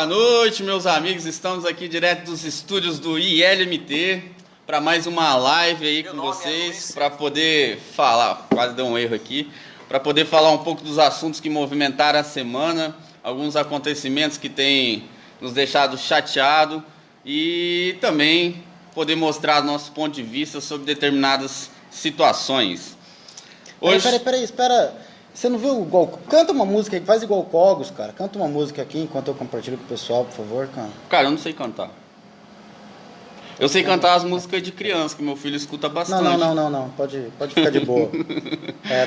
boa noite, meus amigos. Estamos aqui direto dos estúdios do ILMT para mais uma live aí com vocês, para poder falar, quase deu um erro aqui, para poder falar um pouco dos assuntos que movimentaram a semana, alguns acontecimentos que têm nos deixado chateados e também poder mostrar nosso ponto de vista sobre determinadas situações. Hoje... Peraí, espera. Você não viu igual... Canta uma música aí, faz igual o Cogos, cara. Canta uma música aqui enquanto eu compartilho com o pessoal, por favor, cara. Cara, eu não sei cantar. Eu sei cantar as músicas de criança, que meu filho escuta bastante. Não. Pode ficar de boa.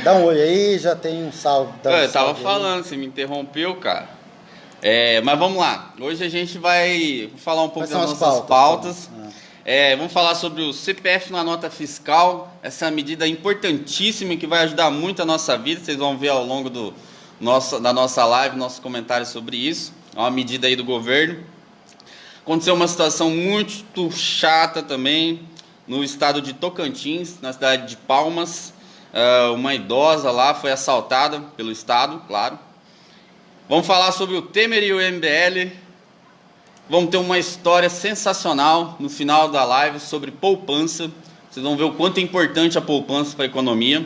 Dá um oi aí, já tem um salve. Eu tava falando, você me interrompeu, cara. Mas vamos lá. Hoje a gente vai falar um pouco das nossas pautas. Vamos falar sobre o CPF na nota fiscal, essa medida importantíssima que vai ajudar muito a nossa vida. Vocês vão ver ao longo da nossa live, nossos comentários sobre isso. É uma medida aí do governo. Aconteceu uma situação muito chata também no estado de Tocantins, na cidade de Palmas. Uma idosa lá foi assaltada pelo estado, claro. Vamos falar sobre o Temer e o MBL. Vamos ter uma história sensacional no final da live sobre poupança. Vocês vão ver o quanto é importante a poupança para a economia.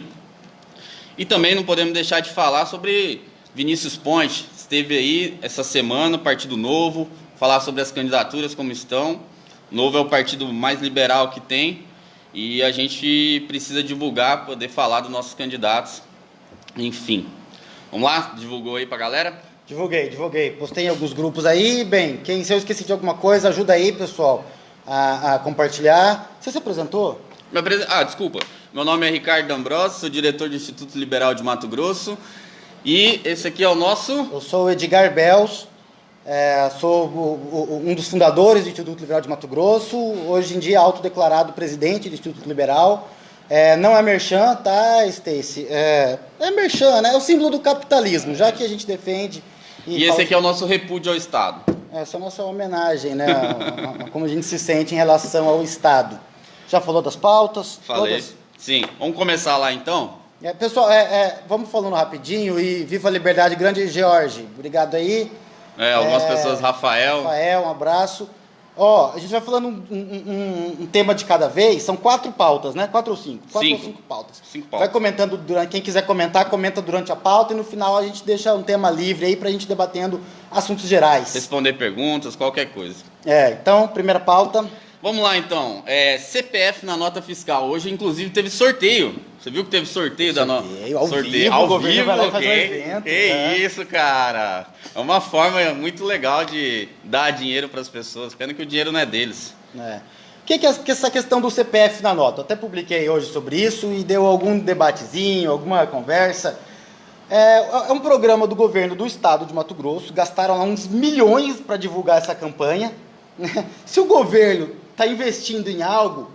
E também não podemos deixar de falar sobre Vinícius Poit. Esteve aí essa semana, Partido Novo, falar sobre as candidaturas como estão. O Novo é o partido mais liberal que tem. E a gente precisa divulgar, poder falar dos nossos candidatos. Enfim. Vamos lá? Divulgou aí para a galera? Divulguei. Postei em alguns grupos aí. Bem, se eu esqueci de alguma coisa, ajuda aí, pessoal, a compartilhar. Você se apresentou? Desculpa. Meu nome é Ricardo D'Ambrosio, sou diretor do Instituto Liberal de Mato Grosso. E esse aqui é o nosso... Eu sou o Edgar Bels, sou um dos fundadores do Instituto Liberal de Mato Grosso. Hoje em dia, autodeclarado presidente do Instituto Liberal. Não é merchan, tá, Stacy? É merchan, né? É o símbolo do capitalismo, já que a gente defende... E esse aqui é o nosso repúdio ao Estado. Essa é a nossa homenagem, né? Como a gente se sente em relação ao Estado. Já falou das pautas? Falei. Todas? Sim. Vamos começar lá, então? Pessoal, vamos falando rapidinho e viva a liberdade, grande George. Obrigado aí. Algumas pessoas, Rafael, um abraço. A gente vai falando um tema de cada vez, são 4 pautas, né? 4 ou 5? 4 ou 5 pautas. 5 pautas. Vai comentando, quem quiser comentar, comenta durante a pauta e no final a gente deixa um tema livre aí pra gente debatendo assuntos gerais. Responder perguntas, qualquer coisa. Então, primeira pauta. Vamos lá, então. CPF na nota fiscal. Hoje, inclusive, teve sorteio. Você viu que teve sorteio da nota? Sorteio ao vivo, vai lá e faz um evento. Isso, cara. É uma forma muito legal de dar dinheiro para as pessoas. Pena que o dinheiro não é deles. O que é essa questão do CPF na nota? Eu até publiquei hoje sobre isso e deu algum debatezinho, alguma conversa. É um programa do governo do estado de Mato Grosso. Gastaram lá uns milhões para divulgar essa campanha. Se o governo está investindo em algo,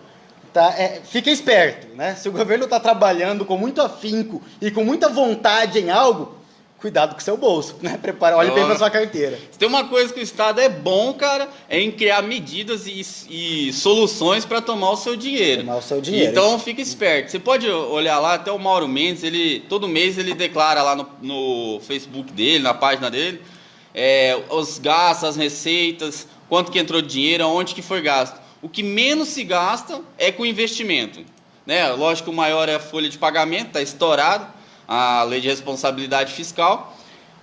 fica esperto, né? Se o governo está trabalhando com muito afinco e com muita vontade em algo, cuidado com o seu bolso, né? Olhe bem para sua carteira. Se tem uma coisa que o Estado é bom, cara, é em criar medidas e soluções para tomar o seu dinheiro. Então fica esperto. Você pode olhar lá, até o Mauro Mendes, todo mês ele declara lá no Facebook dele, na página dele, os gastos, as receitas, quanto que entrou de dinheiro, aonde que foi gasto. O que menos se gasta é com investimento, né? Lógico que o maior é a folha de pagamento, está estourado, a lei de responsabilidade fiscal.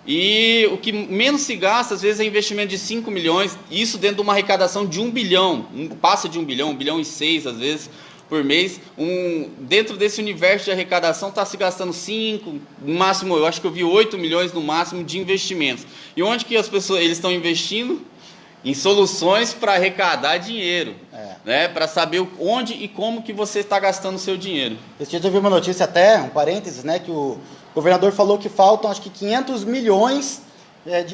E o que menos se gasta, às vezes, é investimento de 5 milhões, isso dentro de uma arrecadação de 1 bilhão, passa de 1 bilhão, 1 bilhão e 6, às vezes, por mês. Dentro desse universo de arrecadação está se gastando 5, no máximo, eu acho que eu vi 8 milhões no máximo de investimentos. E onde que as pessoas eles estão investindo? Em soluções para arrecadar dinheiro, né? Para saber onde e como que você está gastando o seu dinheiro. Esse dia eu vi uma notícia até, um parênteses, né? Que o governador falou que faltam, acho que 500 milhões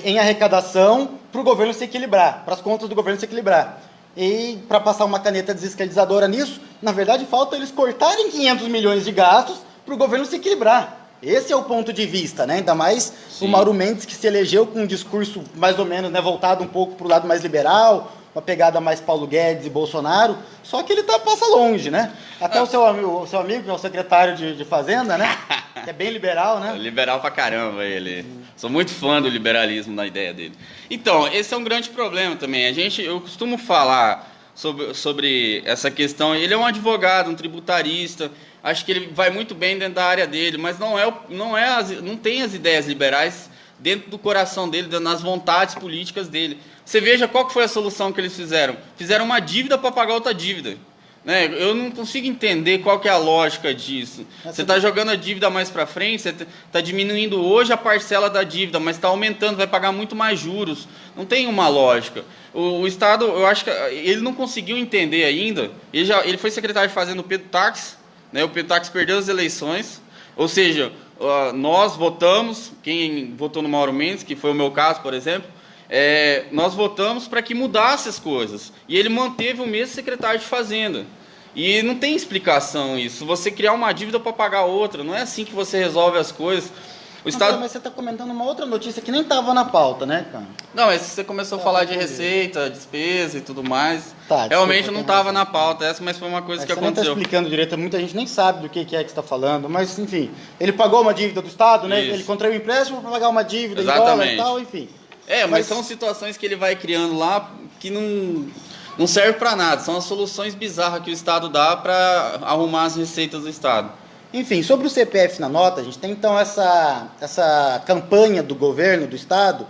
em arrecadação para o governo se equilibrar, para as contas do governo se equilibrar. E para passar uma caneta desescravizadora nisso, na verdade falta eles cortarem 500 milhões de gastos para o governo se equilibrar. Esse é o ponto de vista, né? Ainda mais o Mauro Mendes, que se elegeu com um discurso mais ou menos, né, voltado um pouco para o lado mais liberal, uma pegada mais Paulo Guedes e Bolsonaro, só que ele passa longe, né? Até o seu amigo, que é o secretário de Fazenda, né? Que é bem liberal, né? Liberal pra caramba ele. Sou muito fã do liberalismo na ideia dele. Então, esse é um grande problema também. Eu costumo falar sobre essa questão. Ele é um advogado, um tributarista. Acho que ele vai muito bem dentro da área dele, mas não tem as ideias liberais dentro do coração dele, nas vontades políticas dele. Você veja qual que foi a solução que eles fizeram. Fizeram uma dívida para pagar outra dívida. Né? Eu não consigo entender qual que é a lógica disso. Você está jogando a dívida mais para frente, você está diminuindo hoje a parcela da dívida, mas está aumentando, vai pagar muito mais juros. Não tem uma lógica. O Estado, eu acho que ele não conseguiu entender ainda. Ele foi secretário de Fazenda do Pedro Táxi, né? O Pedro Táxi perdeu as eleições, ou seja, nós votamos, quem votou no Mauro Mendes, que foi o meu caso, por exemplo, nós votamos para que mudasse as coisas. E ele manteve o mesmo secretário de Fazenda. E não tem explicação isso. Você criar uma dívida para pagar outra, não é assim que você resolve as coisas. Mas você está comentando uma outra notícia que nem estava na pauta, né, cara? Não, mas você começou a falar de receita, despesa e tudo mais. Realmente não estava na pauta, mas foi uma coisa que aconteceu. Você não está explicando direito, muita gente nem sabe do que é que você está falando, mas enfim, ele pagou uma dívida do Estado, né? Isso. Ele contraiu um empréstimo para pagar uma dívida em dólar e tal, enfim. Mas são situações que ele vai criando lá que não serve para nada. São as soluções bizarras que o Estado dá para arrumar as receitas do Estado. Enfim, sobre o CPF na nota, a gente tem então essa campanha do governo, do Estado,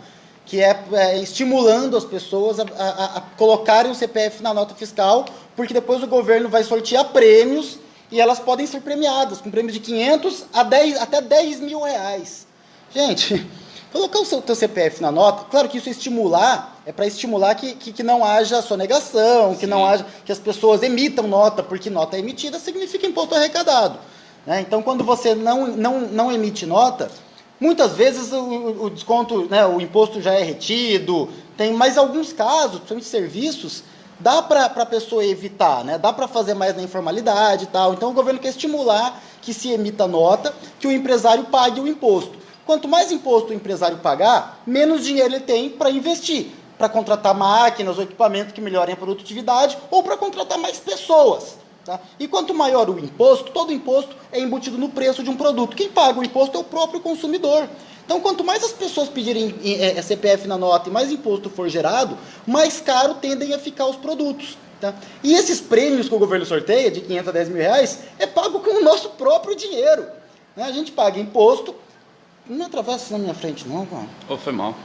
que é estimulando as pessoas a colocarem o CPF na nota fiscal, porque depois o governo vai sortear prêmios e elas podem ser premiadas, com prêmios de 500 até 10 mil reais. Gente, colocar o teu CPF na nota, claro que isso é para estimular que não haja sonegação, que não haja, que as pessoas emitam nota, porque nota emitida significa imposto arrecadado. Né? Então, quando você não emite nota, muitas vezes o desconto, né, o imposto já é retido, tem mais alguns casos, principalmente serviços, dá para a pessoa evitar, né? Dá para fazer mais na informalidade e tal. Então, o governo quer estimular que se emita nota, que o empresário pague o imposto. Quanto mais imposto o empresário pagar, menos dinheiro ele tem para investir, para contratar máquinas ou equipamentos que melhorem a produtividade ou para contratar mais pessoas. Tá? E quanto maior o imposto, todo imposto é embutido no preço de um produto. Quem paga o imposto é o próprio consumidor. Então, quanto mais as pessoas pedirem CPF na nota e mais imposto for gerado, mais caro tendem a ficar os produtos. Tá? E esses prêmios que o governo sorteia, de 500 a 10 mil reais, é pago com o nosso próprio dinheiro. Né? A gente paga imposto. Não atravessa na minha frente, não, cara. Foi mal.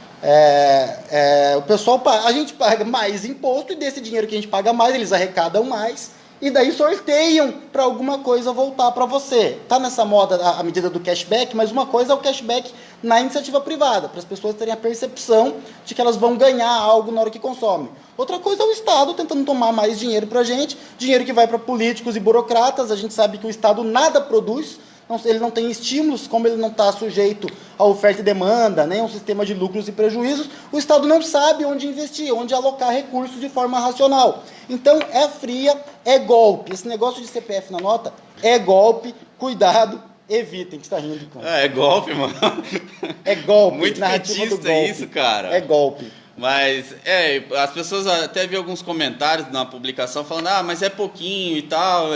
O pessoal, a gente paga mais imposto e desse dinheiro que a gente paga mais, eles arrecadam mais. E daí sorteiam para alguma coisa voltar para você. Tá nessa moda a medida do cashback, mas uma coisa é o cashback na iniciativa privada, para as pessoas terem a percepção de que elas vão ganhar algo na hora que consomem. Outra coisa é o Estado tentando tomar mais dinheiro para a gente, dinheiro que vai para políticos e burocratas. A gente sabe que o Estado nada produz, ele não tem estímulos, como ele não está sujeito à oferta e demanda, nem a um sistema de lucros e prejuízos, o Estado não sabe onde investir, onde alocar recursos de forma racional. Então, é fria, é golpe. Esse negócio de CPF na nota é golpe, cuidado, evitem, que está rindo. É golpe, mano. É golpe. Muito petista isso, cara. É golpe. Mas, as pessoas até vi alguns comentários na publicação falando, mas é pouquinho e tal.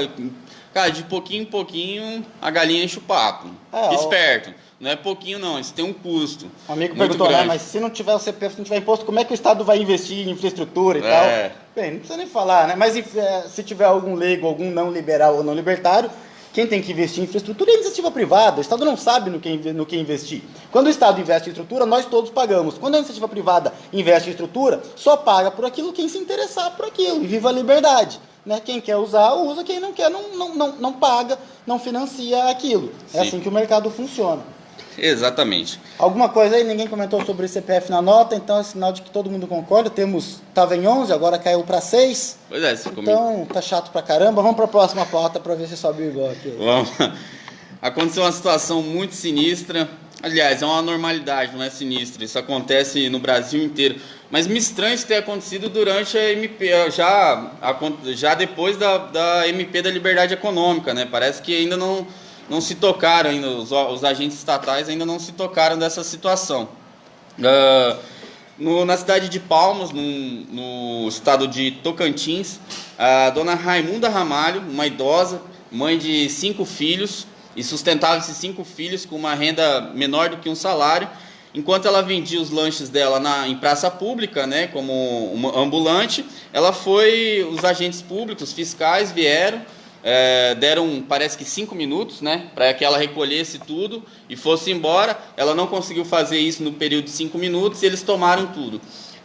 Cara, de pouquinho em pouquinho, a galinha enche o papo. Esperto. Não é pouquinho, não. Isso tem um custo. Um amigo perguntou, mas se não tiver o CPF, se não tiver imposto, como é que o Estado vai investir em infraestrutura e tal? Bem, não precisa nem falar, né? Mas se tiver algum leigo, algum não liberal ou não libertário, quem tem que investir em infraestrutura é a iniciativa privada. O Estado não sabe no que investir. Quando o Estado investe em estrutura, nós todos pagamos. Quando a iniciativa privada investe em estrutura, só paga por aquilo quem se interessar por aquilo. E viva a liberdade. Né? Quem quer usar, usa. Quem não quer, não paga, não financia aquilo. Sim. É assim que o mercado funciona. Exatamente. Alguma coisa aí? Ninguém comentou sobre o CPF na nota, então é sinal de que todo mundo concorda. Estava em 11, agora caiu para 6. Pois é, então tá chato pra caramba. Vamos para a próxima pauta para ver se sobe igual aqui. Vamos. Aconteceu uma situação muito sinistra. Aliás, é uma normalidade, não é sinistra. Isso acontece no Brasil inteiro. Mas me estranha isso ter acontecido durante a MP, já depois da MP da Liberdade Econômica, né? Parece que ainda não se tocaram, ainda, os agentes estatais ainda não se tocaram dessa situação. Na cidade de Palmas, no estado de Tocantins, a dona Raimunda Ramalho, uma idosa, mãe de 5 filhos, e sustentava esses 5 filhos com uma renda menor do que um salário, enquanto ela vendia os lanches dela em praça pública, né, como uma ambulante, os agentes públicos, fiscais vieram, deram, parece que 5 minutos, né, para que ela recolhesse tudo e fosse embora. Ela não conseguiu fazer isso no período de 5 minutos e eles tomaram tudo.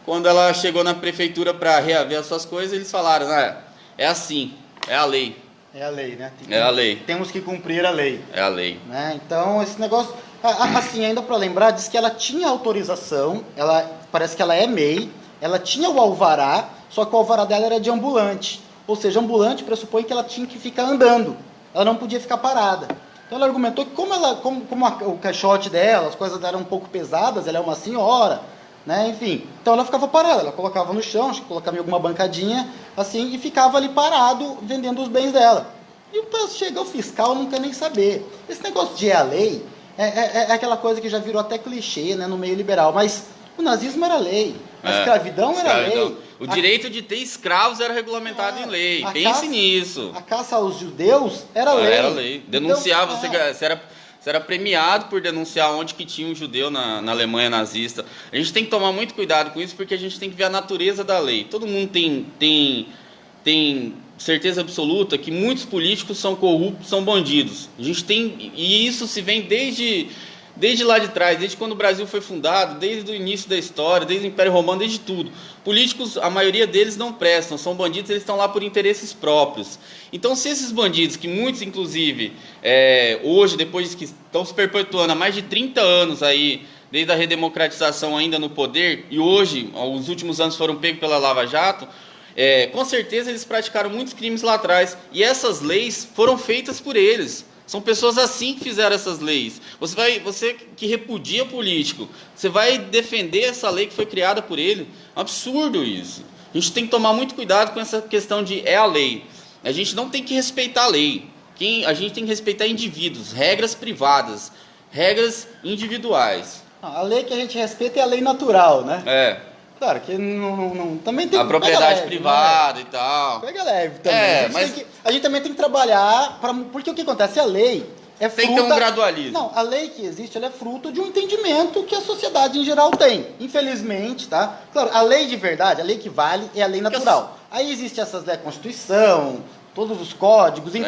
Quando ela chegou na prefeitura para reaver as suas coisas, eles falaram, é assim, é a lei. É a lei, né? É a lei. Temos que cumprir a lei. É a lei. Né? Então, esse negócio... Assim, ainda para lembrar, diz que ela tinha autorização, parece que ela é MEI, ela tinha o alvará, só que o alvará dela era de ambulante. Ou seja, ambulante pressupõe que ela tinha que ficar andando. Ela não podia ficar parada. Então ela argumentou que como o caixote dela, as coisas eram um pouco pesadas, ela é uma senhora, né? Enfim. Então ela ficava parada, ela colocava no chão, acho que colocava em alguma bancadinha, assim, e ficava ali parado, vendendo os bens dela. E chega o fiscal, não quer nem saber. Esse negócio de a lei é aquela coisa que já virou até clichê, né, no meio liberal, mas o nazismo era lei, a escravidão era lei. O direito de ter escravos era regulamentado em lei. Pense nisso. A caça aos judeus era lei. Era lei. Denunciava, você era premiado por denunciar onde que tinha um judeu na Alemanha nazista. A gente tem que tomar muito cuidado com isso, porque a gente tem que ver a natureza da lei. Todo mundo tem certeza absoluta que muitos políticos são corruptos, são bandidos. A gente tem, e isso se vem desde lá de trás, desde quando o Brasil foi fundado, desde o início da história, desde o Império Romano, desde tudo. Políticos, a maioria deles não prestam, são bandidos, eles estão lá por interesses próprios. Então, se esses bandidos, que muitos, inclusive, hoje, depois que estão se perpetuando há mais de 30 anos aí, desde a redemocratização ainda no poder, e hoje, os últimos anos foram pegos pela Lava Jato, com certeza eles praticaram muitos crimes lá atrás. E essas leis foram feitas por eles. São pessoas assim que fizeram essas leis. Você que repudia político, você vai defender essa lei que foi criada por ele? Absurdo isso. A gente tem que tomar muito cuidado com essa questão de a lei. A gente não tem que respeitar a lei. A gente tem que respeitar indivíduos, regras privadas, regras individuais. A lei que a gente respeita é a lei natural, né? Claro que também tem... A propriedade privada, né? E tal. Pega leve também. A gente também tem que trabalhar... Porque o que acontece? A lei é fruto... Tem que ter um gradualismo. Não, a lei que existe, ela é fruto de um entendimento que a sociedade em geral tem. Infelizmente, tá? Claro, a lei de verdade, a lei que vale é a lei natural. Aí existe essas leis, a Constituição, todos os códigos, enfim,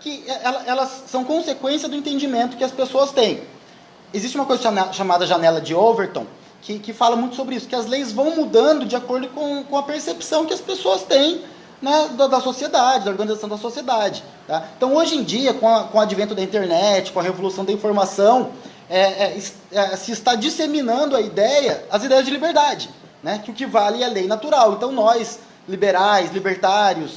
que elas são consequência do entendimento que as pessoas têm. Existe uma coisa chamada janela de Overton, que fala muito sobre isso, que as leis vão mudando de acordo com a percepção que as pessoas têm, né, da sociedade, da organização da sociedade. Tá? Então, hoje em dia, com o advento da internet, com a revolução da informação, se está disseminando as ideias de liberdade, né, que o que vale é a lei natural. Então, nós, liberais, libertários,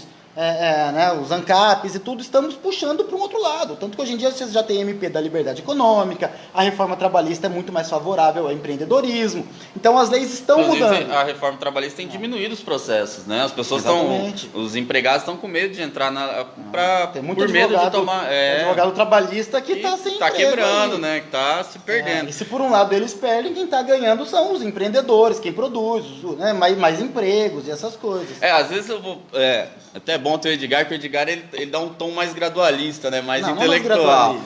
né, os ANCAPs e tudo, estamos puxando para um outro lado. Tanto que hoje em dia você já tem MP da liberdade econômica, a reforma trabalhista é muito mais favorável ao empreendedorismo. Então as leis estão mudando. A reforma trabalhista tem diminuído os processos, né? As pessoas os empregados estão com medo de entrar por medo de tomar. Advogado trabalhista que está sem está quebrando, né? Que está se perdendo. E se por um lado eles perdem, quem está ganhando são os empreendedores, quem produz, né? mais empregos e essas coisas. Às vezes eu vou... até é bom ter o Edgar, porque o Edgar ele dá um tom mais gradualista, né? Mais intelectual.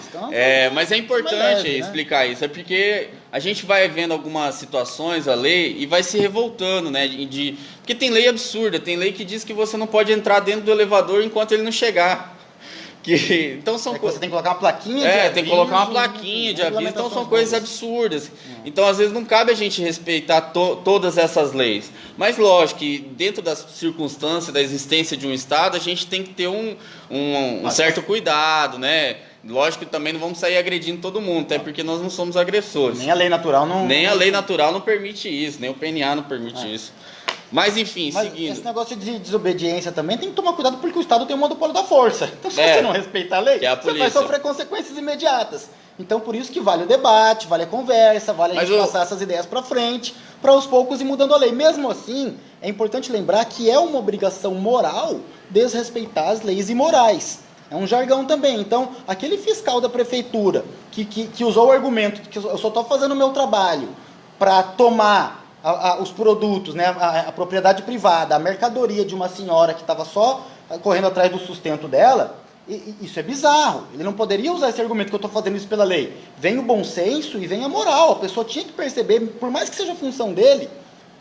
Mas é importante explicar isso. É porque a gente vai vendo algumas situações, a lei, e vai se revoltando, né? Porque tem lei absurda, tem lei que diz que você não pode entrar dentro do elevador enquanto ele não chegar. Então são você tem que colocar uma plaquinha de aviso. Tem que colocar uma plaquinha de aviso. Então são coisas absurdas. Então às vezes não cabe a gente respeitar todas essas leis. Mas lógico que dentro das circunstâncias da existência de um Estado, a gente tem que ter um certo cuidado, né? Lógico que também não vamos sair agredindo todo mundo, até porque nós não somos agressores. Nem a lei natural não... Nem a lei natural não permite isso, nem o PNA não permite isso. Mas enfim, seguindo. Esse negócio de desobediência também tem que tomar cuidado, porque o Estado tem o monopólio da força. Então, se você não respeitar a lei, você vai sofrer consequências imediatas. Então, por isso que vale o debate, vale a conversa, vale a gente passar essas ideias para frente, para aos poucos ir mudando a lei. Mesmo assim, é importante lembrar que é uma obrigação moral desrespeitar as leis imorais. É um jargão também. Então, aquele fiscal da prefeitura que usou o argumento de que eu só estou fazendo o meu trabalho para tomar os produtos, né, a propriedade privada, a mercadoria de uma senhora que estava só correndo atrás do sustento dela, isso é bizarro. Ele não poderia usar esse argumento que eu estou fazendo isso pela lei. Vem o bom senso e vem a moral. A pessoa tinha que perceber, por mais que seja função dele,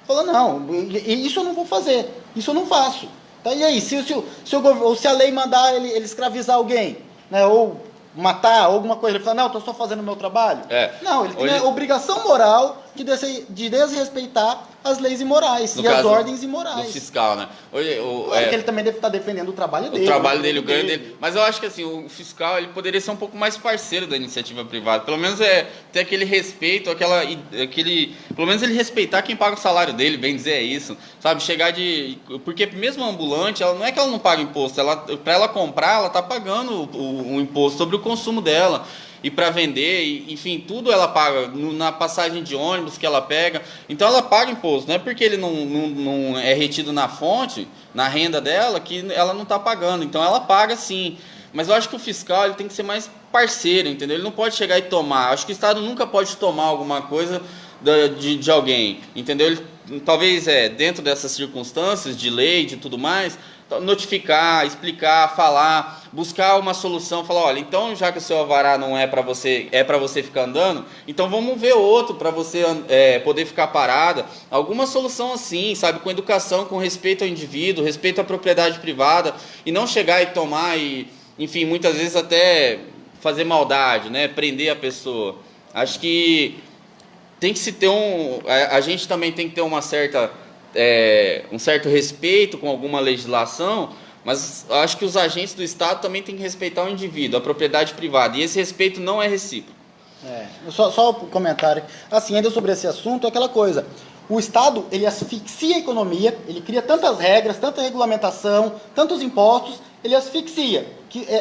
falou, não, isso eu não vou fazer, isso eu não faço. Tá, e aí, se a lei mandar ele escravizar alguém, né, ou matar, ou alguma coisa, ele fala, não, estou só fazendo o meu trabalho. Não, ele tem a obrigação moral de desrespeitar as leis imorais e as ordens imorais. Do fiscal, né? Claro que ele também deve estar defendendo o trabalho dele. O trabalho dele, o ganho dele. Mas eu acho que assim, o fiscal ele poderia ser um pouco mais parceiro da iniciativa privada. Pelo menos ter aquele respeito, pelo menos ele respeitar quem paga o salário dele, bem dizer é isso. Sabe, porque mesmo a ambulante, não é que ela não paga imposto, para ela comprar, ela está pagando o imposto sobre o consumo dela. E para vender, enfim, tudo ela paga, na passagem de ônibus que ela pega, então ela paga imposto, não é porque ele não é retido na fonte, na renda dela, que ela não está pagando, então ela paga sim, mas eu acho que o fiscal ele tem que ser mais parceiro, entendeu? Ele não pode chegar e tomar, acho que o Estado nunca pode tomar alguma coisa de alguém, entendeu? Ele, talvez dentro dessas circunstâncias de lei, de tudo mais, notificar, explicar, falar, buscar uma solução, falar, olha, então já que o seu alvará não é para você ficar andando, então vamos ver outro para você poder ficar parada, alguma solução assim, sabe, com educação, com respeito ao indivíduo, respeito à propriedade privada, e não chegar e tomar e, enfim, muitas vezes até fazer maldade, né, prender a pessoa. Acho que tem que se ter a gente também tem que ter um certo respeito com alguma legislação, mas acho que os agentes do Estado também têm que respeitar o indivíduo, a propriedade privada, e esse respeito não é recíproco. Só um comentário, assim, ainda sobre esse assunto, é aquela coisa, o Estado, ele asfixia a economia, ele cria tantas regras, tanta regulamentação, tantos impostos, ele asfixia,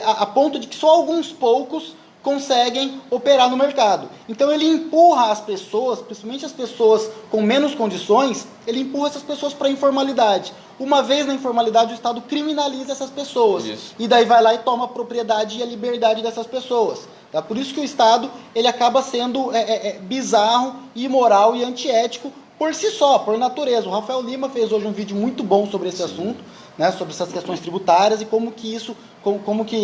a ponto de que só alguns poucos conseguem operar no mercado. Então ele empurra as pessoas, principalmente as pessoas com menos condições, ele empurra essas pessoas para a informalidade. Uma vez na informalidade, o Estado criminaliza essas pessoas. Isso. E daí vai lá e toma a propriedade e a liberdade dessas pessoas. Tá? Por isso que o Estado ele acaba sendo bizarro, imoral e antiético por si só, por natureza. O Rafael Lima fez hoje um vídeo muito bom sobre esse assunto, né, sobre essas questões tributárias e como que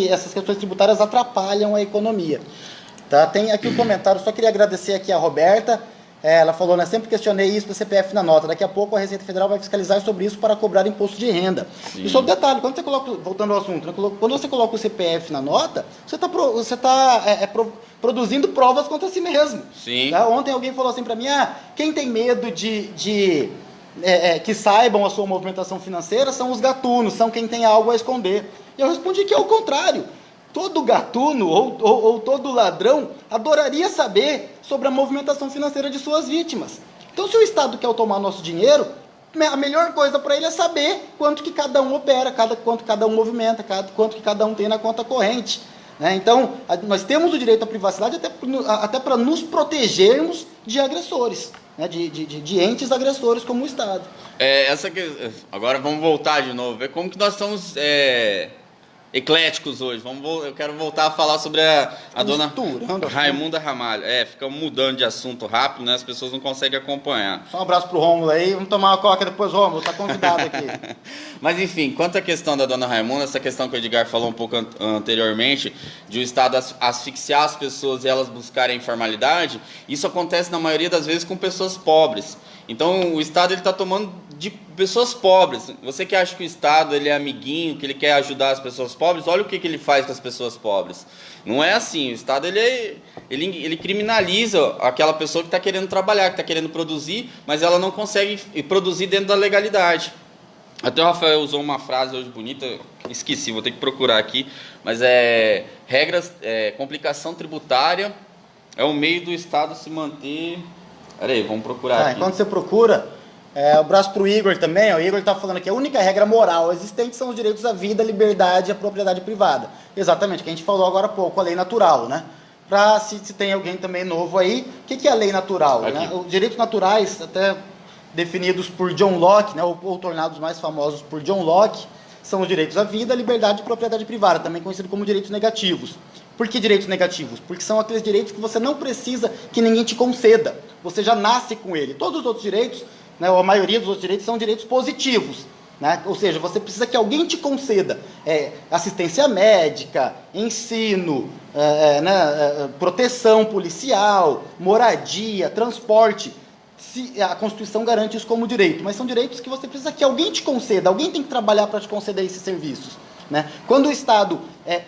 essas questões tributárias atrapalham a economia. Tá? Tem aqui um comentário, só queria agradecer aqui a Roberta, ela falou, né, sempre questionei isso do CPF na nota, daqui a pouco a Receita Federal vai fiscalizar sobre isso para cobrar imposto de renda. Sim. E só um detalhe, quando você coloca, voltando ao assunto, né, quando você coloca o CPF na nota, você está produzindo provas contra si mesmo. Sim. Tá? Ontem alguém falou assim para mim, quem tem medo que saibam a sua movimentação financeira são os gatunos, são quem tem algo a esconder. E eu respondi que é o contrário. Todo gatuno ou todo ladrão adoraria saber sobre a movimentação financeira de suas vítimas. Então, se o Estado quer tomar nosso dinheiro, a melhor coisa para ele é saber quanto que cada um opera, quanto cada um movimenta, quanto que cada um tem na conta corrente. Né? Então, nós temos o direito à privacidade até para nos protegermos de agressores, né? de entes agressores como o Estado. Agora vamos voltar de novo, ver como que nós estamos ecléticos hoje. Eu quero voltar a falar sobre a dona Raimunda Ramalho. Ficamos mudando de assunto rápido, né? As pessoas não conseguem acompanhar. Só um abraço pro Rômulo aí, vamos tomar uma coca depois, Rômulo, tá convidado aqui. Mas enfim, quanto à questão da dona Raimunda, essa questão que o Edgar falou um pouco anteriormente, de o Estado asfixiar as pessoas e elas buscarem informalidade, isso acontece na maioria das vezes com pessoas pobres. Então o Estado está tomando de pessoas pobres. Você que acha que o Estado ele é amiguinho, que ele quer ajudar as pessoas pobres, olha o que ele faz com as pessoas pobres. Não é assim. O Estado ele criminaliza aquela pessoa que está querendo trabalhar, que está querendo produzir, mas ela não consegue produzir dentro da legalidade. Até o Rafael usou uma frase hoje bonita, esqueci, vou ter que procurar aqui, mas complicação tributária é o meio do Estado se manter. Peraí, vamos procurar aqui. Enquanto você procura, um abraço para o Igor também. O Igor está falando que a única regra moral existente são os direitos à vida, à liberdade e à propriedade privada. Exatamente, que a gente falou agora há pouco, a lei natural, né? Para se tem alguém também novo aí, o que é a lei natural? Né? Os direitos naturais, até definidos por John Locke, né, ou tornados mais famosos por John Locke, são os direitos à vida, à liberdade e propriedade privada, também conhecido como direitos negativos. Por que direitos negativos? Porque são aqueles direitos que você não precisa que ninguém te conceda. Você já nasce com ele. Todos os outros direitos, né, ou a maioria dos outros direitos, são direitos positivos. né? Ou seja, você precisa que alguém te conceda assistência médica, ensino, proteção policial, moradia, transporte. A Constituição garante isso como direito, mas são direitos que você precisa que alguém te conceda, alguém tem que trabalhar para te conceder esses serviços. Né? Quando o Estado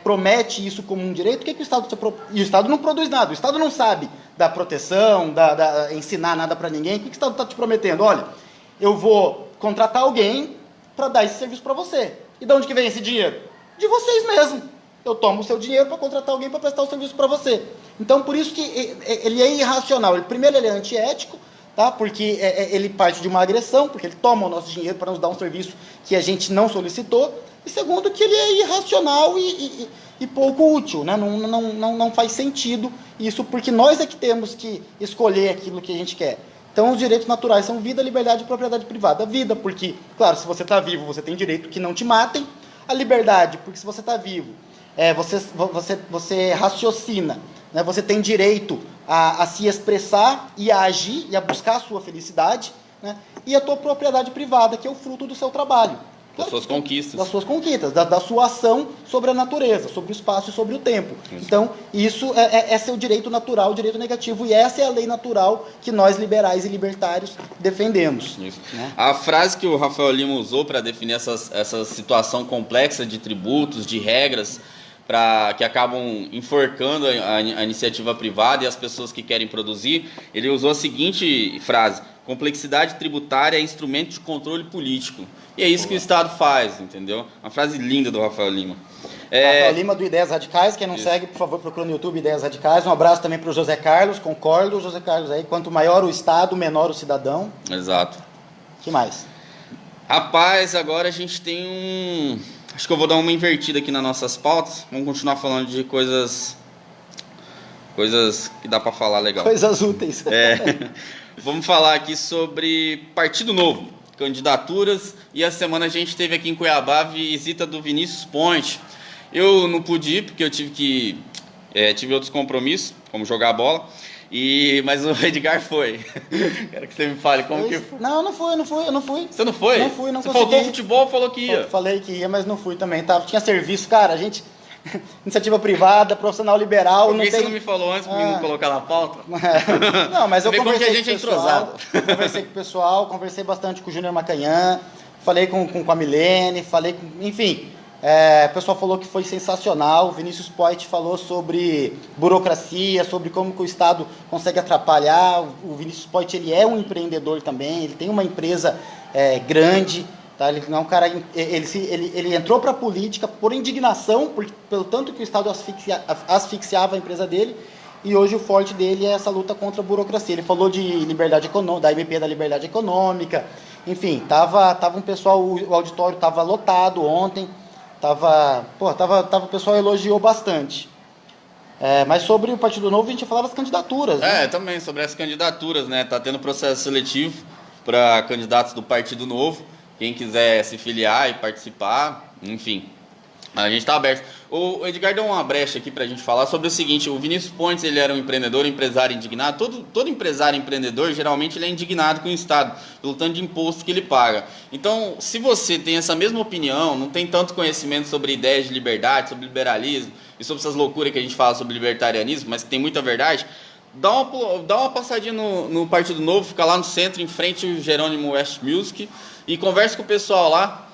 promete isso como um direito, o que o Estado e o Estado não produz nada, o Estado não sabe da proteção, ensinar nada para ninguém. O que o Estado está te prometendo? Olha, eu vou contratar alguém para dar esse serviço para você. E de onde que vem esse dinheiro? De vocês mesmos. Eu tomo o seu dinheiro para contratar alguém para prestar o serviço para você. Então, por isso que ele é irracional. Primeiro, ele é antiético, tá? Porque ele parte de uma agressão, porque ele toma o nosso dinheiro para nos dar um serviço que a gente não solicitou. E segundo, que ele é irracional e pouco útil, né? Não faz sentido isso, porque nós é que temos que escolher aquilo que a gente quer. Então, os direitos naturais são vida, liberdade e propriedade privada. Vida, porque, claro, se você está vivo, você tem direito que não te matem. A liberdade, porque se você está vivo, você raciocina, né? Você tem direito a se expressar e a agir e a buscar a sua felicidade, né? E a tua propriedade privada, que é o fruto do seu trabalho. Das suas conquistas. Das suas conquistas, da sua ação sobre a natureza, sobre o espaço e sobre o tempo. Isso. Então, isso é seu direito natural, direito negativo, e essa é a lei natural que nós, liberais e libertários, defendemos. Isso. Né? A frase que o Rafael Lima usou para definir essa situação complexa de tributos, de regras, que acabam enforcando a iniciativa privada e as pessoas que querem produzir, ele usou a seguinte frase: complexidade tributária é instrumento de controle político. E é isso que o Estado faz, entendeu? Uma frase linda do Rafael Lima. Rafael Lima, do Ideias Radicais. Quem não segue, por favor, procura no YouTube Ideias Radicais. Um abraço também para o José Carlos. Concordo, José Carlos, aí. Quanto maior o Estado, menor o cidadão. Exato. O que mais? Rapaz, agora a gente tem acho que eu vou dar uma invertida aqui nas nossas pautas. Vamos continuar falando de coisas que dá para falar legal. Coisas úteis. Vamos falar aqui sobre Partido Novo, candidaturas, e a semana a gente teve aqui em Cuiabá a visita do Vinícius Poit. Eu não pude ir porque eu tive outros compromissos, como jogar bola, mas o Edgar foi. Quero que você me fale como que foi. Não, eu não fui. Você não foi? Não fui, não Você consegui. faltou futebol, falou que ia. Eu falei que ia, mas não fui também. Tinha serviço, cara, a gente... Iniciativa privada, profissional liberal. Por que você não me falou antes para me colocar na pauta? Não, mas eu conversei com a gente com o pessoal, conversei com o pessoal, conversei bastante com o Júnior Macanhã, falei com a Milene, enfim, o pessoal falou que foi sensacional. O Vinícius Poit falou sobre burocracia, sobre como que o Estado consegue atrapalhar. O Vinícius Poit, ele é um empreendedor também, ele tem uma empresa grande. Tá? Ele não é um cara, ele entrou para a política por indignação, pelo tanto que o Estado asfixiava a empresa dele, e hoje o forte dele é essa luta contra a burocracia. Ele falou de liberdade econômica, da MP da liberdade econômica, enfim, tava um pessoal, o auditório estava lotado ontem, o pessoal elogiou bastante. Mas sobre o Partido Novo a gente ia falar das candidaturas. Né? Também sobre as candidaturas, né? Tá tendo processo seletivo para candidatos do Partido Novo. Quem quiser se filiar e participar, enfim, a gente está aberto. O Edgar deu uma brecha aqui para a gente falar sobre o seguinte: o Vinícius Poit, ele era um empresário indignado. Todo empresário empreendedor, geralmente, ele é indignado com o Estado, pelo tanto de imposto que ele paga. Então, se você tem essa mesma opinião, não tem tanto conhecimento sobre ideias de liberdade, sobre liberalismo e sobre essas loucuras que a gente fala sobre libertarianismo, mas que tem muita verdade, dá uma passadinha no Partido Novo, fica lá no centro, em frente ao Jerônimo West Music, e conversa com o pessoal lá.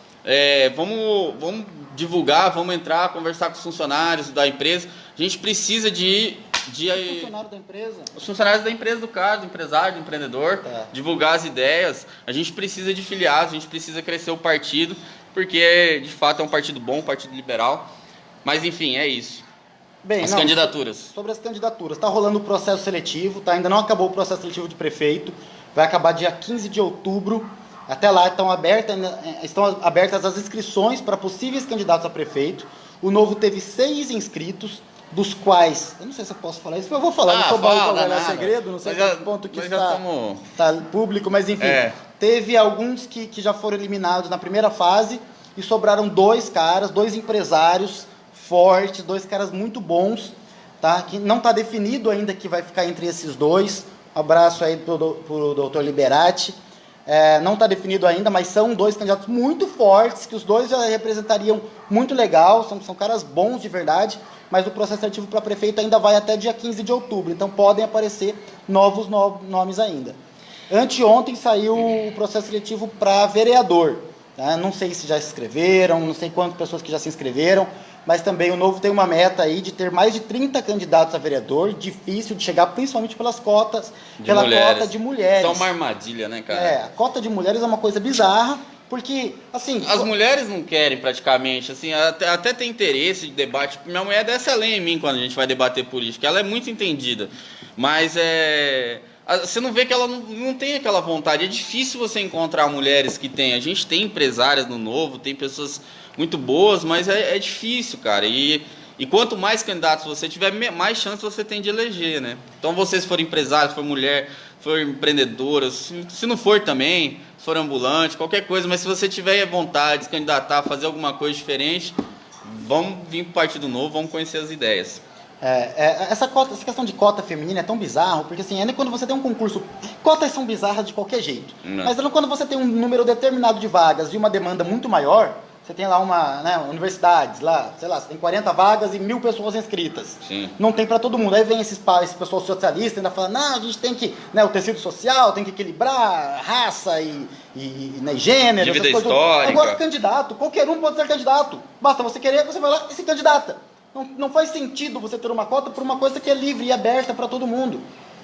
Vamos divulgar, vamos entrar, conversar com os funcionários da empresa. A gente precisa de funcionário da empresa? Os funcionários da empresa, do cara, do empresário, do empreendedor, divulgar as ideias. A gente precisa de filiados, a gente precisa crescer o partido, porque de fato é um partido bom, um partido liberal. Mas enfim, é isso. Candidaturas. Sobre as candidaturas, está rolando o processo seletivo, tá? Ainda não acabou o processo seletivo de prefeito, vai acabar dia 15 de outubro. Até lá estão abertas as inscrições para possíveis candidatos a prefeito. O Novo teve 6 inscritos, dos quais... Eu não sei se eu posso falar isso, mas eu vou falar. Não sou bom para guardar segredo, não sei até que ponto que está público, mas enfim. Teve alguns que já foram eliminados na primeira fase e sobraram 2 caras, 2 empresários fortes, 2 caras muito bons, tá? Que não está definido ainda que vai ficar entre esses 2. Um abraço aí pro Dr. Liberati. não está definido ainda, mas são 2 candidatos muito fortes, que os 2 já representariam muito legal, são caras bons de verdade, mas o processo seletivo para prefeito ainda vai até dia 15 de outubro, então podem aparecer novos nomes ainda. Anteontem saiu o processo seletivo para vereador, tá? Não sei se já se inscreveram, não sei quantas pessoas que já se inscreveram, mas também o Novo tem uma meta aí de ter mais de 30 candidatos a vereador, difícil de chegar, principalmente pelas cotas, cota de mulheres. São uma armadilha, né, cara? A cota de mulheres é uma coisa bizarra, porque, assim... As mulheres não querem, praticamente, assim, até tem interesse de debate. Minha mulher desce além em mim quando a gente vai debater política, ela é muito entendida, mas você não vê que ela não tem aquela vontade. É difícil você encontrar mulheres que têm. A gente tem empresárias no Novo, tem pessoas muito boas, mas é difícil, cara. E quanto mais candidatos você tiver, mais chance você tem de eleger, né? Então, vocês forem empresários, for mulher, for empreendedora, se não for também, se for ambulante, qualquer coisa, mas se você tiver vontade de se candidatar, fazer alguma coisa diferente, vamos vir para o Partido Novo, vamos conhecer as ideias. Essa questão de cota feminina é tão bizarro, porque assim, ainda quando você tem um concurso, cotas são bizarras de qualquer jeito, mas quando você tem um número determinado de vagas e uma demanda muito maior, você tem lá universidades, lá, sei lá, você tem 40 vagas e 1.000 pessoas inscritas. Sim. Não tem para todo mundo. Aí vem esse pessoal socialista ainda falando, não, a gente tem que, o tecido social tem que equilibrar raça e gênero, dívida essas coisas. histórica. Agora, candidato, qualquer um pode ser candidato. Basta você querer, você vai lá e se candidata. Não faz sentido você ter uma cota por uma coisa que é livre e aberta para todo mundo.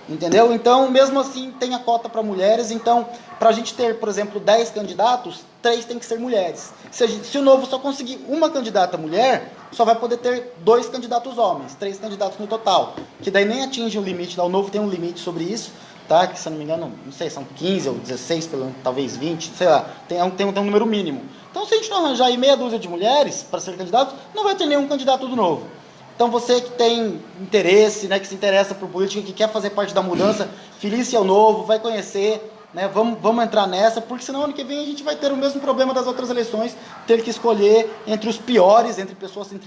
Entendeu? Então, mesmo assim, tem a cota para mulheres. Então, para a gente ter, por exemplo, 10 candidatos, 3 tem que ser mulheres. Se o Novo só conseguir uma candidata mulher, só vai poder ter 2 candidatos homens, 3 candidatos no total. Que daí nem atinge o limite lá. O Novo tem um limite sobre isso, tá? Que, se eu não me engano, não sei, são 15 ou 16, talvez 20, sei lá. Tem um número mínimo. Então, se a gente não arranjar aí meia dúzia de mulheres para ser candidatos, não vai ter nenhum candidato do Novo. Então, você que tem interesse, né, que se interessa por política, que quer fazer parte da mudança, feliz ao Novo, vai conhecer, né, vamos entrar nessa, porque senão ano que vem a gente vai ter o mesmo problema das outras eleições, ter que escolher entre os piores, entre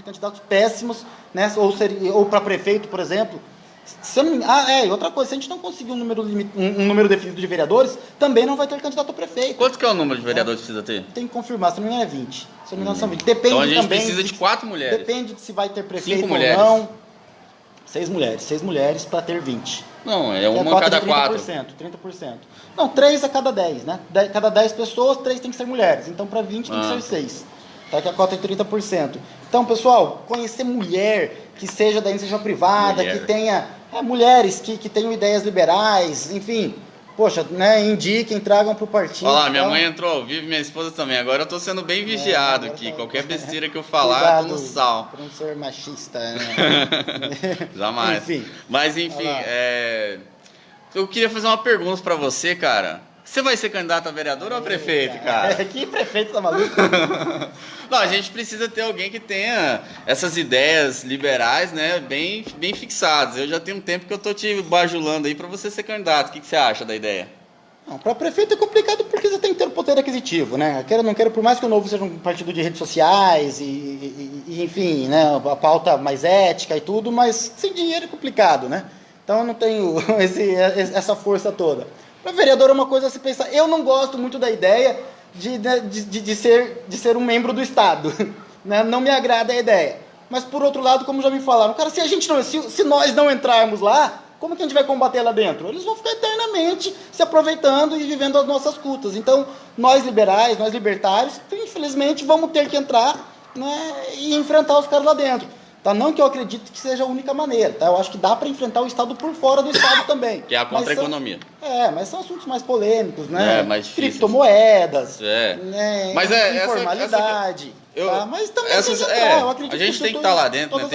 candidatos péssimos, né, ou para prefeito, por exemplo. Outra coisa, se a gente não conseguir um número definido de vereadores, também não vai ter candidato a prefeito. Quanto que é o número de vereadores que precisa ter? Tem que confirmar, se não me engano é 20. Se não me engano são 20. Depende então a gente também precisa de 4 mulheres. Depende de se vai ter prefeito 5 ou mulheres. não. 6 mulheres para ter 20. Não, é uma a cada 4. 30%. Não, 3 a cada 10, né? Cada 10 pessoas, 3 tem que ser mulheres. Então, para 20 tem que ser 6. Tá? Que a cota é 30%. Então, pessoal, conhecer mulher que seja da iniciativa privada, que tenha mulheres que tenham ideias liberais, enfim, poxa, né, indiquem, tragam para o partido. Olha lá, minha mãe entrou ao vivo, minha esposa também. Agora eu tô sendo bem vigiado aqui. Qualquer besteira que eu falar, eu tô no sal. Para não ser machista, né? Jamais. Enfim. Mas enfim, eu queria fazer uma pergunta para você, cara. Você vai ser candidato a vereador ou a prefeito, cara? Que prefeito, tá maluco? Não, a gente precisa ter alguém que tenha essas ideias liberais, né, bem fixadas. Eu já tenho um tempo que eu tô te bajulando aí para você ser candidato. O que você acha da ideia? Para prefeito é complicado porque você tem que ter o poder aquisitivo, né? Quero ou não quero, por mais que o Novo seja um partido de redes sociais e enfim, né, a pauta mais ética e tudo, mas sem dinheiro é complicado, né? Então eu não tenho essa força toda. Para vereador é uma coisa a se pensar. Eu não gosto muito da ideia de ser um membro do Estado. Né? Não me agrada a ideia. Mas, por outro lado, como já me falaram, cara, se nós não entrarmos lá, como que a gente vai combater lá dentro? Eles vão ficar eternamente se aproveitando e vivendo as nossas cutas. Então, nós liberais, nós libertários, infelizmente, vamos ter que entrar, né, e enfrentar os caras lá dentro. Tá? Não que eu acredite que seja a única maneira, tá? Eu acho que dá para enfrentar o Estado por fora do Estado também. Que é a contra-economia. Mas são assuntos mais polêmicos, né? Mais difíceis. Criptomoedas, né? Mas informalidade. Tá? Mas também eu acredito a gente tem que estar lá dentro, né?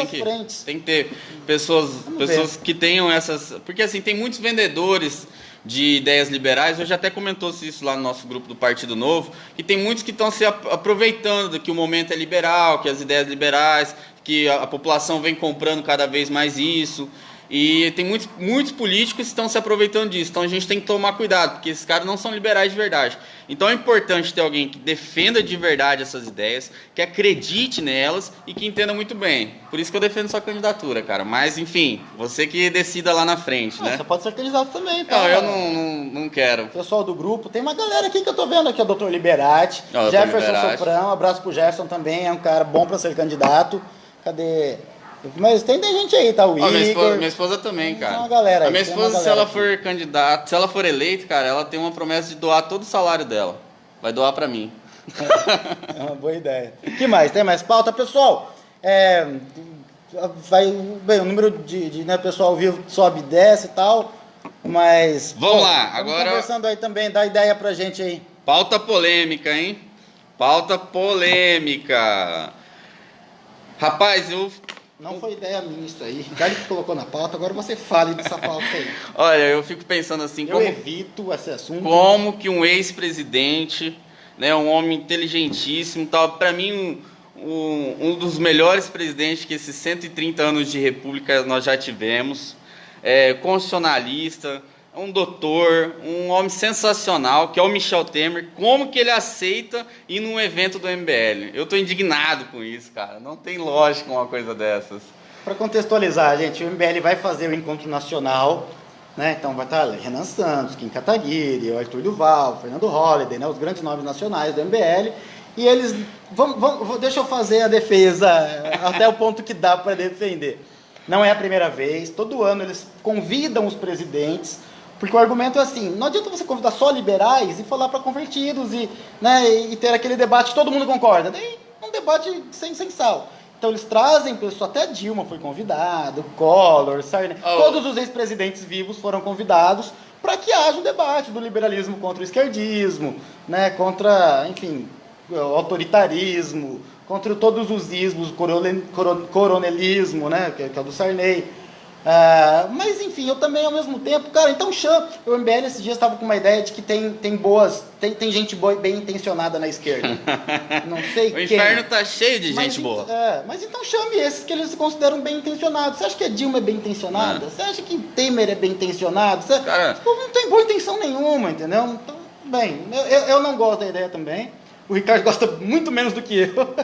Tem que ter pessoas que tenham essas... Porque assim, tem muitos vendedores de ideias liberais, hoje até comentou isso lá no nosso grupo do Partido Novo, que tem muitos que estão se aproveitando que o momento é liberal, que as ideias liberais, que a população vem comprando cada vez mais isso. E tem muitos políticos que estão se aproveitando disso. Então a gente tem que tomar cuidado, porque esses caras não são liberais de verdade. Então é importante ter alguém que defenda de verdade essas ideias, que acredite nelas e que entenda muito bem. Por isso que eu defendo sua candidatura, cara. Mas, enfim, você que decida lá na frente, né? Você pode ser candidato também, tá? Não, eu não quero. Pessoal do grupo, tem uma galera aqui que eu tô vendo aqui, o Dr. Liberati, Jefferson Soprão, abraço pro Jefferson também, é um cara bom pra ser candidato. Cadê? Mas tem gente aí, tá? O Igor. Minha esposa também, cara. Tem uma galera aí. A minha esposa, se ela for candidata, se ela for eleita, cara, ela tem uma promessa de doar todo o salário dela. Vai doar pra mim. É uma boa ideia. O que mais? Tem mais pauta? Pessoal, bem, o número de pessoal ao vivo sobe e desce e tal, mas... Vamos lá, agora... Conversando aí também, dá ideia pra gente aí. Pauta polêmica, hein? Pauta polêmica. Rapaz, Não foi ideia minha isso aí. Ricardo que colocou na pauta, agora você fale dessa pauta aí. Olha, eu fico pensando assim... Eu evito esse assunto. Como que um ex-presidente, né, um homem inteligentíssimo, tal, para mim um dos melhores presidentes que esses 130 anos de república nós já tivemos, constitucionalista, um doutor, um homem sensacional, que é o Michel Temer, como que ele aceita ir num evento do MBL? Eu tô indignado com isso, cara, não tem lógica uma coisa dessas. Para contextualizar, gente, o MBL vai fazer o encontro nacional, né? Então vai estar Renan Santos, Kim Kataguiri, o Arthur Duval, Fernando Holliday, né? Os grandes nomes nacionais do MBL. E eles deixa eu fazer a defesa até o ponto que dá para defender. Não é a primeira vez, todo ano eles convidam os presidentes, porque o argumento é assim, não adianta você convidar só liberais e falar para convertidos e ter aquele debate que todo mundo concorda. Daí um debate sem sal. Então eles trazem pessoas, até Dilma foi convidado, Collor, Sarney, todos os ex-presidentes vivos foram convidados para que haja um debate do liberalismo contra o esquerdismo, né, contra, enfim, o autoritarismo, contra todos os ismos, coronelismo, né, que é o do Sarney. Mas enfim, eu também ao mesmo tempo, cara, então o MBL esses dias estava com uma ideia de que tem gente boa, bem intencionada na esquerda. Não sei quem. O inferno tá cheio de gente boa. Mas então chame esses que eles consideram bem intencionados. Você acha que a Dilma é bem intencionada? Você acha que Temer é bem intencionado? Cara, não tem boa intenção nenhuma, entendeu? Então, bem, eu não gosto da ideia também. O Ricardo gosta muito menos do que eu.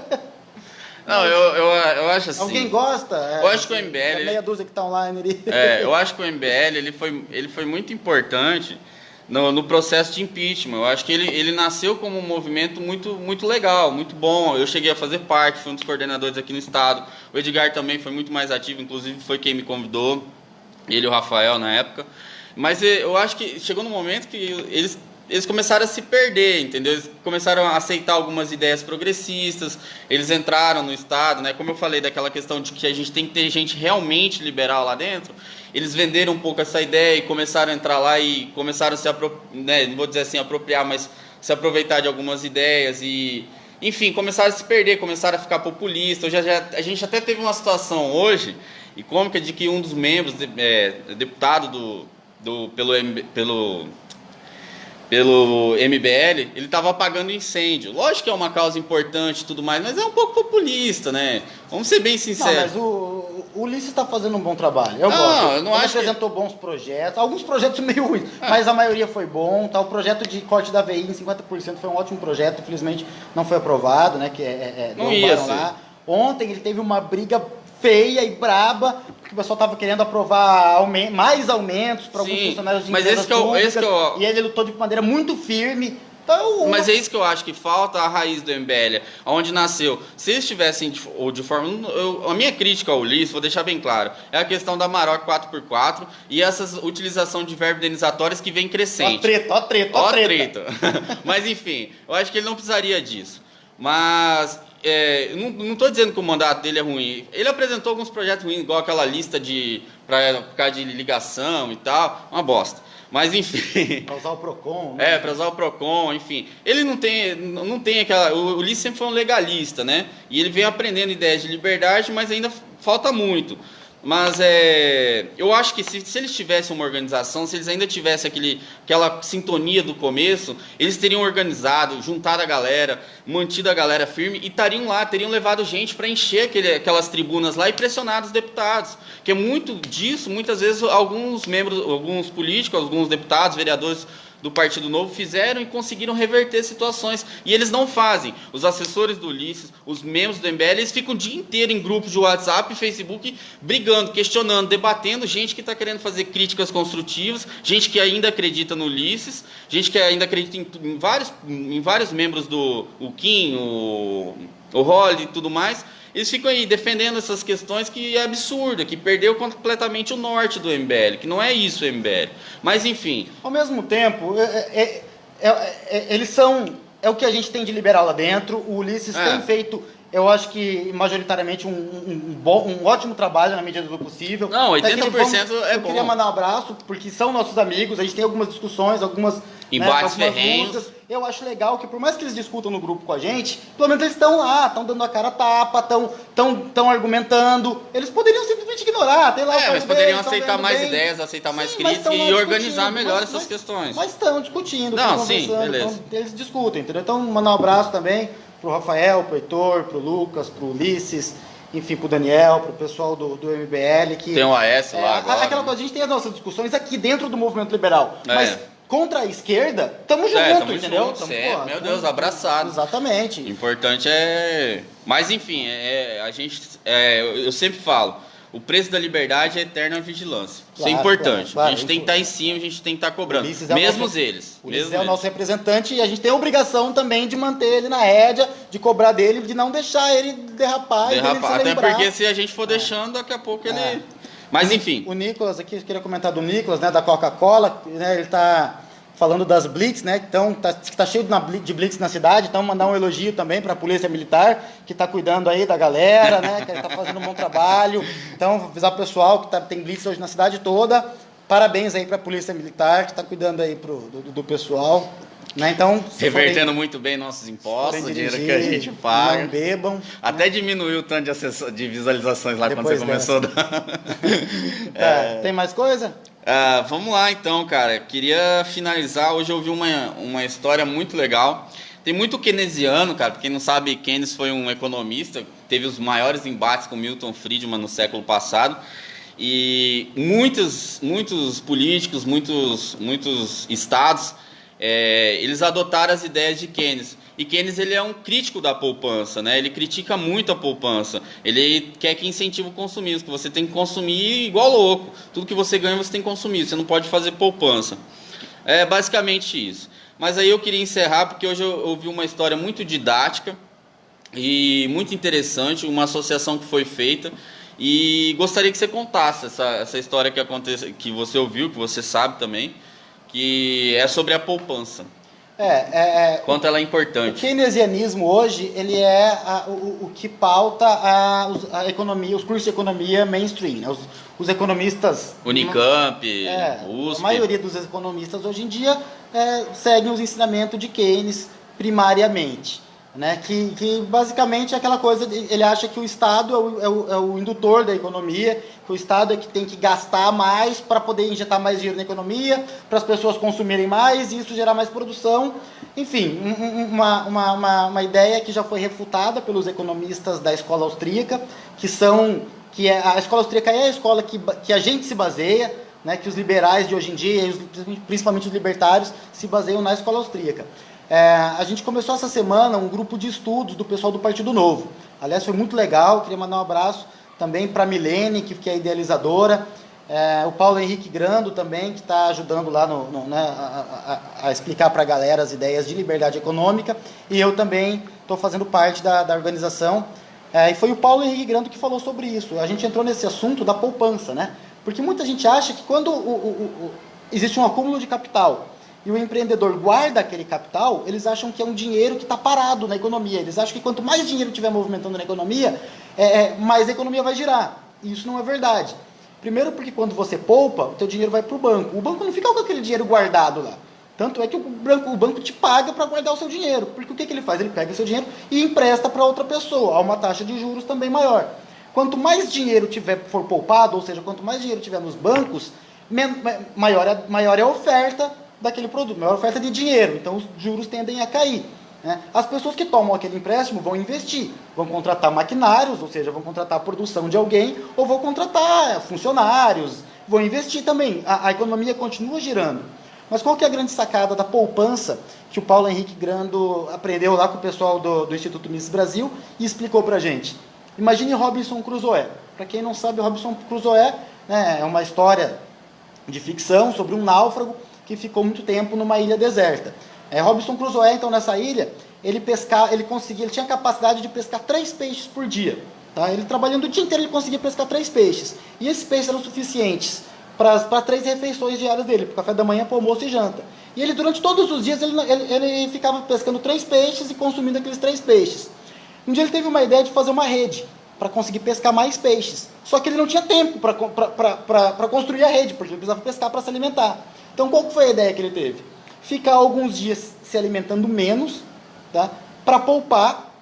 Não, eu acho assim... Alguém gosta? Eu acho que o MBL... meia dúzia que tá online. Eu acho que o MBL ele foi muito importante no processo de impeachment. Eu acho que ele nasceu como um movimento muito legal, muito bom. Eu cheguei a fazer parte, fui um dos coordenadores aqui no estado. O Edgar também foi muito mais ativo, inclusive foi quem me convidou, ele e o Rafael na época. Mas eu acho que chegou no momento que eles começaram a se perder, entendeu? Eles começaram a aceitar algumas ideias progressistas, eles entraram no Estado, né? Como eu falei daquela questão de que a gente tem que ter gente realmente liberal lá dentro, eles venderam um pouco essa ideia e começaram a entrar lá e começaram a se não vou dizer assim apropriar, mas se aproveitar de algumas ideias e, enfim, começaram a se perder, começaram a ficar populistas. A gente até teve uma situação hoje, e cômica, de que um dos membros, deputado pelo MBL, ele estava apagando incêndio. Lógico que é uma causa importante e tudo mais, mas é um pouco populista, né? Vamos ser bem sinceros. Não, mas o Ulisses está fazendo um bom trabalho. Eu gosto. Eu não ele acho apresentou bons projetos, alguns projetos meio ruins, mas a maioria foi bom. Tá? O projeto de corte da VI em 50% foi um ótimo projeto, infelizmente não foi aprovado, né? Que não ia ser. Lá. Ontem ele teve uma briga feia e braba, porque o pessoal estava querendo aprovar mais aumentos para alguns funcionários de empresas públicas, e ele lutou de maneira muito firme. Então, mas é isso que eu acho que falta a raiz do MBL, onde nasceu. Se eles tivessem de forma... a minha crítica ao Ulisses, vou deixar bem claro, é a questão da Maroc 4x4 e essa utilização de verbas indenizatórias que vem crescente. Ó treta. Mas enfim, eu acho que ele não precisaria disso. Mas... não estou dizendo que o mandato dele é ruim. Ele apresentou alguns projetos ruins, igual aquela lista por causa de ligação e tal, uma bosta. Mas enfim. Para usar o Procon. Né? Para usar o Procon, enfim. Ele não tem aquela. O Ulisses sempre foi um legalista, né? E ele vem aprendendo ideias de liberdade, mas ainda falta muito. Mas eu acho que se eles tivessem uma organização, se eles ainda tivessem aquela sintonia do começo, eles teriam organizado, juntado a galera, mantido a galera firme e estariam lá, teriam levado gente para encher aquelas tribunas lá e pressionar os deputados. Que é muito disso, muitas vezes alguns membros, alguns políticos, alguns deputados, vereadores do Partido Novo fizeram e conseguiram reverter situações. E eles não fazem. Os assessores do Ulisses, os membros do MBL, eles ficam o dia inteiro em grupos de WhatsApp e Facebook brigando, questionando, debatendo, gente que está querendo fazer críticas construtivas, gente que ainda acredita no Ulisses, gente que ainda acredita em vários membros do Kim, o Holly e tudo mais. Eles ficam aí defendendo essas questões que é absurda, que perdeu completamente o norte do MBL, que não é isso o MBL. Mas, enfim... Ao mesmo tempo, eles são... É o que a gente tem de liberal lá dentro. O Ulisses tem feito, eu acho que, majoritariamente, um ótimo trabalho na medida do possível. Não, 80% é bom. Eu queria mandar um abraço, porque são nossos amigos, a gente tem algumas discussões, algumas... Embates ferrenhos. Eu acho legal que, por mais que eles discutam no grupo com a gente, pelo menos eles estão lá, estão dando a cara a tapa, estão argumentando. Eles poderiam simplesmente ignorar, tem lá mas poderiam aceitar mais ideias, aceitar mais críticas e organizar melhor essas questões. Mas estão discutindo, não, sim, beleza. Então, eles discutem, entendeu? Então, mandar um abraço também pro Rafael, pro Heitor, pro Lucas, pro Ulisses, enfim, pro Daniel, pro pessoal do MBL. Que, tem o AS lá agora. Aquela coisa, a gente tem as nossas discussões aqui dentro do movimento liberal, mas... Contra a esquerda, tamo junto, entendeu? Meu Deus, abraçado. Exatamente. O importante Mas enfim, a gente. Eu sempre falo, o preço da liberdade é eterna vigilância. Isso é importante. Claro, a gente tem que estar em cima, a gente tem que estar cobrando. Mesmo eles. O Ulisses é o nosso representante e a gente tem a obrigação também de manter ele na rédea, de cobrar dele, de não deixar ele derrapar. Até porque se a gente for deixando, daqui a pouco ele. Mas enfim. O Nicolas aqui, eu queria comentar do Nicolas, né, da Coca-Cola, né, ele está falando das blitz, né, então tá cheio de blitz na cidade, então mandar um elogio também para a Polícia Militar, que está cuidando aí da galera, né, que está fazendo um bom trabalho. Então, avisar o pessoal que tem blitz hoje na cidade toda, parabéns aí para a Polícia Militar, que está cuidando aí do pessoal. Né? Então, revertendo muito bem nossos impostos, o dinheiro que a gente paga. Não bebam. Até diminuiu o tanto de visualizações lá depois quando você começou a dar. Tem mais coisa? Vamos lá então, cara. Queria finalizar. Hoje eu ouvi uma história muito legal. Tem muito keynesiano, cara. Pra quem não sabe, Keynes foi um economista. Teve os maiores embates com Milton Friedman no século passado. E muitos políticos, muitos estados... eles adotaram as ideias de Keynes. E Keynes ele é um crítico da poupança, né? Ele critica muito a poupança. Ele quer que incentive o consumismo, que você tem que consumir igual louco. Tudo que você ganha você tem que consumir, você não pode fazer poupança. É basicamente isso. Mas aí eu queria encerrar porque hoje eu ouvi uma história muito didática e muito interessante, uma associação que foi feita. E gostaria que você contasse essa história que você ouviu, que você sabe também, que é sobre a poupança. Quanto ela é importante. O keynesianismo hoje, ele é o que pauta a economia, os cursos de economia mainstream. Né? Os economistas... Unicamp, USP... A maioria dos economistas hoje em dia seguem os ensinamentos de Keynes primariamente. Né? Que basicamente é aquela coisa, ele acha que o Estado é o indutor da economia, que o Estado é que tem que gastar mais para poder injetar mais dinheiro na economia, para as pessoas consumirem mais e isso gerar mais produção. Enfim, uma ideia que já foi refutada pelos economistas da escola austríaca, a escola austríaca é a escola que a gente se baseia, né? Que os liberais de hoje em dia, principalmente os libertários, se baseiam na escola austríaca. A gente começou essa semana um grupo de estudos do pessoal do Partido Novo. Aliás, foi muito legal, queria mandar um abraço também para a Milene, que é idealizadora, o Paulo Henrique Grando também, que está ajudando lá a explicar para a galera as ideias de liberdade econômica, e eu também estou fazendo parte da organização, e foi o Paulo Henrique Grando que falou sobre isso. A gente entrou nesse assunto da poupança, né? Porque muita gente acha que quando existe um acúmulo de capital e o empreendedor guarda aquele capital, eles acham que é um dinheiro que está parado na economia. Eles acham que quanto mais dinheiro estiver movimentando na economia, mais a economia vai girar. E isso não é verdade. Primeiro porque quando você poupa, o teu dinheiro vai para o banco. O banco não fica com aquele dinheiro guardado lá. Tanto é que o banco te paga para guardar o seu dinheiro. Porque o que ele faz? Ele pega o seu dinheiro e empresta para outra pessoa, a uma taxa de juros também maior. Quanto mais dinheiro for poupado, ou seja, quanto mais dinheiro tiver nos bancos, maior é a oferta daquele produto, maior a oferta de dinheiro. Então, os juros tendem a cair. Né? As pessoas que tomam aquele empréstimo vão investir, vão contratar maquinários, ou seja, vão contratar a produção de alguém, ou vão contratar funcionários, vão investir também. A economia continua girando. Mas qual que é a grande sacada da poupança que o Paulo Henrique Grando aprendeu lá com o pessoal do Instituto Mises Brasil e explicou pra gente? Imagine Robinson Crusoe. Para quem não sabe, Robinson Crusoe, né, é uma história de ficção sobre um náufrago que ficou muito tempo numa ilha deserta. Robinson Crusoe, então, nessa ilha, ele tinha a capacidade de pescar 3 peixes por dia. Tá? Ele trabalhando o dia inteiro, ele conseguia pescar 3 peixes. E esses peixes eram suficientes para 3 refeições diárias dele, para café da manhã, para almoço e janta. E ele, durante todos os dias, ele ficava pescando 3 peixes e consumindo aqueles 3 peixes. Um dia ele teve uma ideia de fazer uma rede para conseguir pescar mais peixes. Só que ele não tinha tempo para construir a rede, porque ele precisava pescar para se alimentar. Então, qual foi a ideia que ele teve? Ficar alguns dias se alimentando menos, tá? Para poupar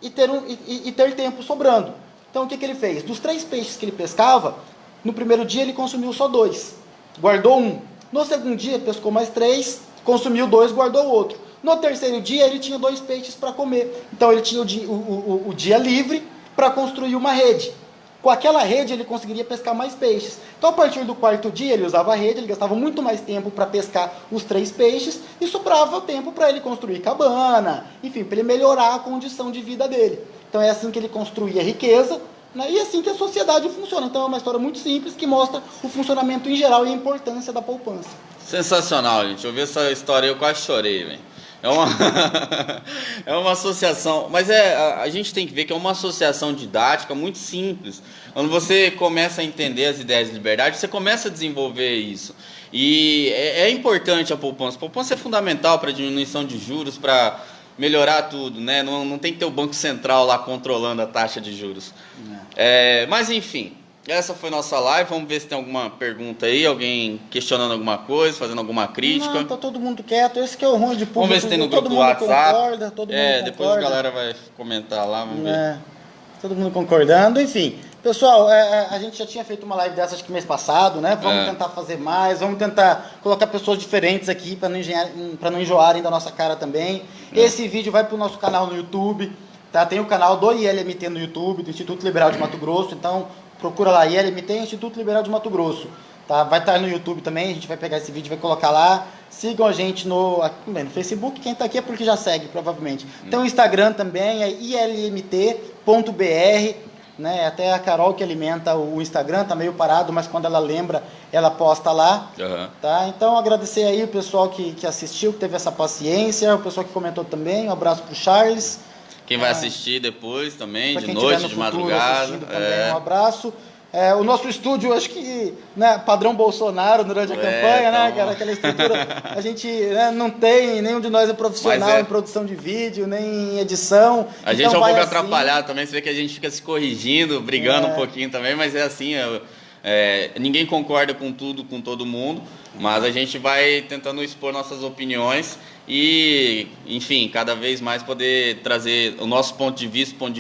e ter tempo sobrando. Então, o que ele fez? Dos 3 peixes que ele pescava, no primeiro dia ele consumiu só 2, guardou 1. No segundo dia, pescou mais 3, consumiu 2, guardou o outro. No terceiro dia, ele tinha 2 peixes para comer. Então, ele tinha o dia livre para construir uma rede. Com aquela rede, ele conseguiria pescar mais peixes. Então, a partir do 4º dia, ele usava a rede, ele gastava muito mais tempo para pescar os 3 peixes e sobrava tempo para ele construir cabana, enfim, para ele melhorar a condição de vida dele. Então, é assim que ele construía riqueza, né? E é assim que a sociedade funciona. Então, é uma história muito simples que mostra o funcionamento em geral e a importância da poupança. Sensacional, gente. Eu vi essa história e eu quase chorei, velho. É uma associação, mas a gente tem que ver que é uma associação didática muito simples. Quando você começa a entender as ideias de liberdade, você começa a desenvolver isso. E é importante a poupança. A poupança é fundamental para a diminuição de juros, para melhorar tudo, né? Não tem que ter o Banco Central lá controlando a taxa de juros. Mas enfim, essa foi nossa live. Vamos ver se tem alguma pergunta aí, alguém questionando alguma coisa, fazendo alguma crítica. Não, tá todo mundo quieto. Esse que é o ruim de público. Vamos ver se tem no grupo do WhatsApp. Todo mundo depois a galera vai comentar lá, vamos ver. Todo mundo concordando, enfim. Pessoal, a gente já tinha feito uma live dessa acho que mês passado, né? Vamos tentar fazer mais, vamos tentar colocar pessoas diferentes aqui para não enjoarem da nossa cara também. Esse vídeo vai pro nosso canal no YouTube, tá? Tem o canal do ILMT no YouTube, do Instituto Liberal de Mato Grosso, então procura lá, ILMT, Instituto Liberal de Mato Grosso. Tá? Vai estar no YouTube também, a gente vai pegar esse vídeo e vai colocar lá. Sigam a gente no Facebook, quem está aqui é porque já segue, provavelmente. Tem o Instagram também, é ilmt.br, né? Até a Carol que alimenta o Instagram, tá meio parado, mas quando ela lembra, ela posta lá. Tá? Então, agradecer aí o pessoal que assistiu, que teve essa paciência, o pessoal que comentou também, um abraço pro Charles. Quem vai assistir depois também, de noite, de madrugada. Também, um abraço. O nosso estúdio, acho que, né, padrão Bolsonaro durante a campanha, né, cara, aquela estrutura, a gente, né, não tem, nenhum de nós é profissional em produção de vídeo, nem em edição. A gente é um pouco atrapalhado também, você vê que a gente fica se corrigindo, brigando um pouquinho também, mas é assim, ninguém concorda com tudo, com todo mundo, mas a gente vai tentando expor nossas opiniões e, enfim, cada vez mais poder trazer o nosso ponto de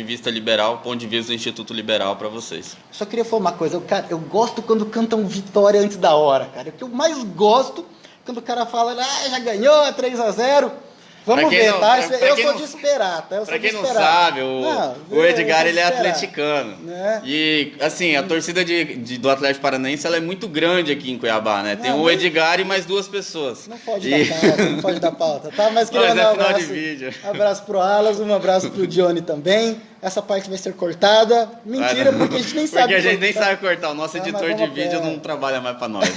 vista liberal, ponto de vista do Instituto Liberal para vocês. Só queria falar uma coisa, eu gosto quando cantam vitória antes da hora, cara. O que eu mais gosto quando o cara fala, já ganhou, 3-0. Vamos ver, tá? Eu sou de esperar, tá? Pra quem não sabe, o Edgar, ele é atleticano. Né? E, assim, a torcida do Atlético Paranaense, ela é muito grande aqui em Cuiabá, né? Tem o Edgar e mais 2 pessoas. Não pode dar pauta, tá? Mas queria dar um abraço, de vídeo. Abraço pro Alas, um abraço pro Johnny também. Essa parte vai ser cortada. Mentira, porque a gente nem sabe. Porque a gente nem sabe cortar. O nosso editor de vídeo não trabalha mais pra nós.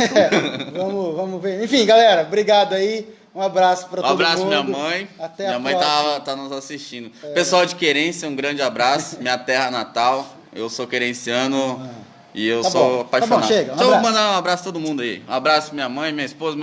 Vamos ver. Enfim, galera, obrigado aí. Um abraço para todo mundo. Um abraço minha mãe. Até minha mãe tá nos assistindo. Pessoal de Querência, um grande abraço. Minha terra natal. Eu sou querenciano e eu sou apaixonado. Chega. Deixa eu mandar um abraço a todo mundo aí. Um abraço minha mãe, minha esposa, meu